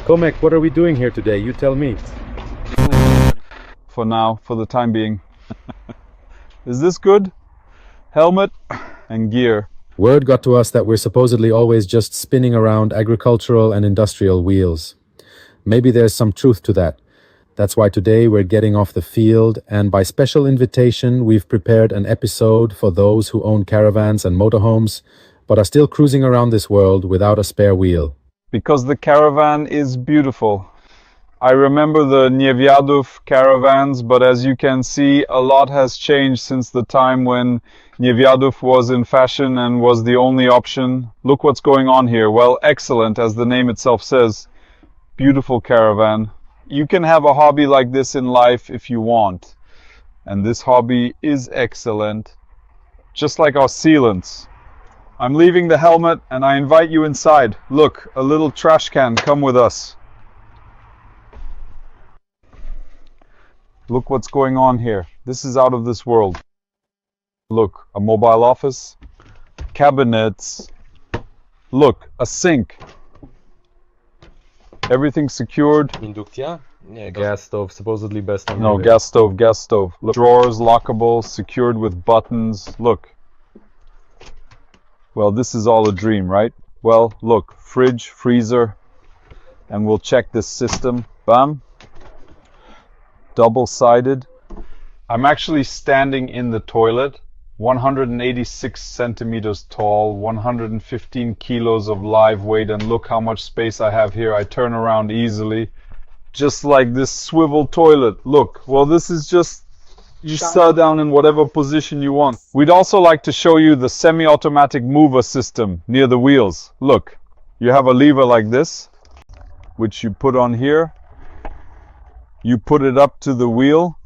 Komek, what are we doing here today? You tell me. For now, for the time being. Is this good? Helmet and gear. Word got to us that we're supposedly always just spinning around agricultural and industrial wheels. Maybe there's some truth to that. That's why today we're getting off the field, and by special invitation we've prepared an episode for those who own caravans and motorhomes, but are still cruising around this world without a spare wheel. Because the caravan is beautiful. I remember the Niewiadów caravans, but as you can see, a lot has changed since the time when Niewiadów was in fashion and was the only option. Look what's going on here. Well, excellent, as the name itself says. Beautiful caravan. You can have a hobby like this in life if you want. And this hobby is excellent. Just like our sealants. I'm leaving the helmet and I invite you inside. Look, a little trash can. Come with us. Look what's going on here. This is out of this world. Look, a mobile office, cabinets. Look, a sink. Everything secured. Indukcja? Nie, gas stove, supposedly best on No, gas stove. Look, drawers, lockable, secured with buttons. Look. Well, this is all a dream, right? Well, look, fridge, freezer, and we'll check this system. Bam. Double-sided. I'm actually standing in the toilet, 186 centimeters tall, 115 kilos of live weight, and look how much space I have here. I turn around easily, just like this swivel toilet. Look, well, this is just, you sit down in whatever position you want. We'd also like to show you the semi-automatic mover system near the wheels. Look, you have a lever like this, which you put on here. You put it up to the wheel,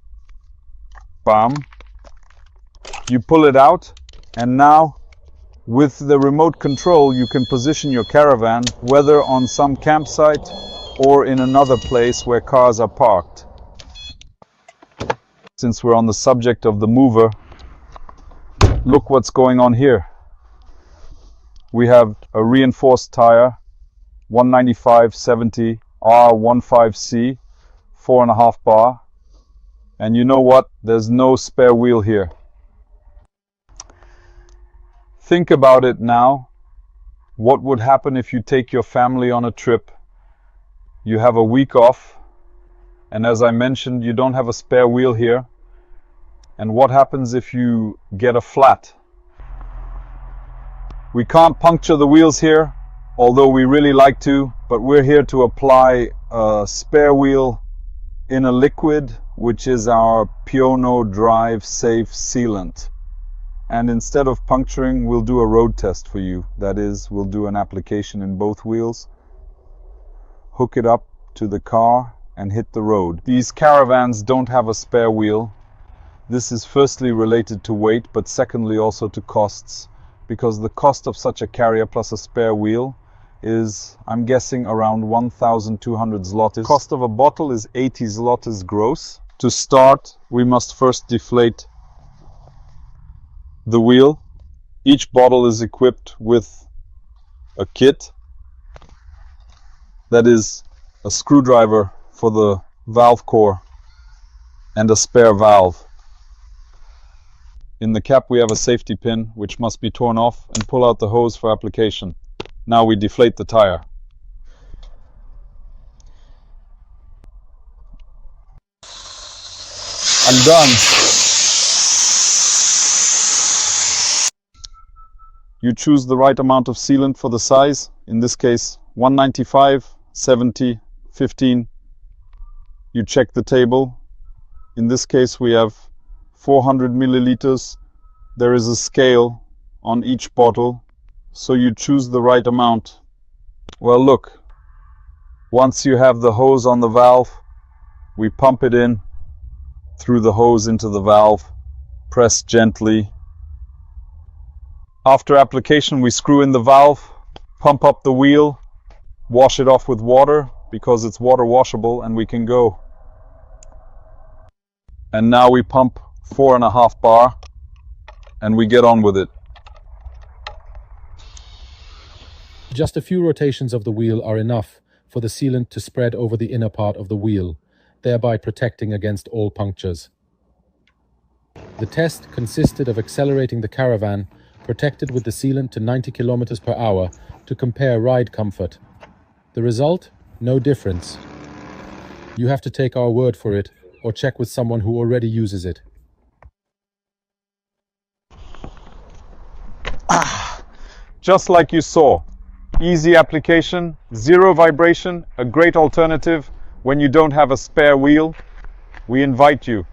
bam, you pull it out, and now with the remote control you can position your caravan whether on some campsite or in another place where cars are parked. Since we're on the subject of the mover, look what's going on here. We have a reinforced tire, 195/70 R15C. 4.5 bar, and you know what? There's no spare wheel here. Think about it now. What would happen if you take your family on a trip? You have a week off, and as I mentioned, you don't have a spare wheel here. And what happens if you get a flat? We can't puncture the wheels here, although we really like to, but we're here to apply a spare wheel in a liquid, which is our PEWNO Drive Safe Sealant. And instead of puncturing, we'll do a road test for you. That is, we'll do an application in both wheels, hook it up to the car and hit the road. These caravans don't have a spare wheel. This is firstly related to weight, but secondly also to costs, because the cost of such a carrier plus a spare wheel is, I'm guessing, around 1,200 zlotys. Cost of a bottle is 80 zlotys gross. To start, we must first deflate the wheel. Each bottle is equipped with a kit. That is a screwdriver for the valve core and a spare valve. In the cap we have a safety pin which must be torn off and pull out the hose for application. Now we deflate the tire. I'm done. You choose the right amount of sealant for the size. In this case, 195, 70, 15. You check the table. In this case, we have 400 milliliters. There is a scale on each bottle, so you choose the right amount. Well, look, once you have the hose on the valve, we pump it in through the hose into the valve, press gently. After application, we screw in the valve, pump up the wheel, wash it off with water because it's water washable, and we can go. And now we pump 4.5 bar and we get on with it. Just a few rotations of the wheel are enough for the sealant to spread over the inner part of the wheel, thereby protecting against all punctures. The test consisted of accelerating the caravan, protected with the sealant to 90 km per hour, to compare ride comfort. The result? No difference. You have to take our word for it, or check with someone who already uses it. Just like you saw, easy application, zero vibration, a great alternative when you don't have a spare wheel. We invite you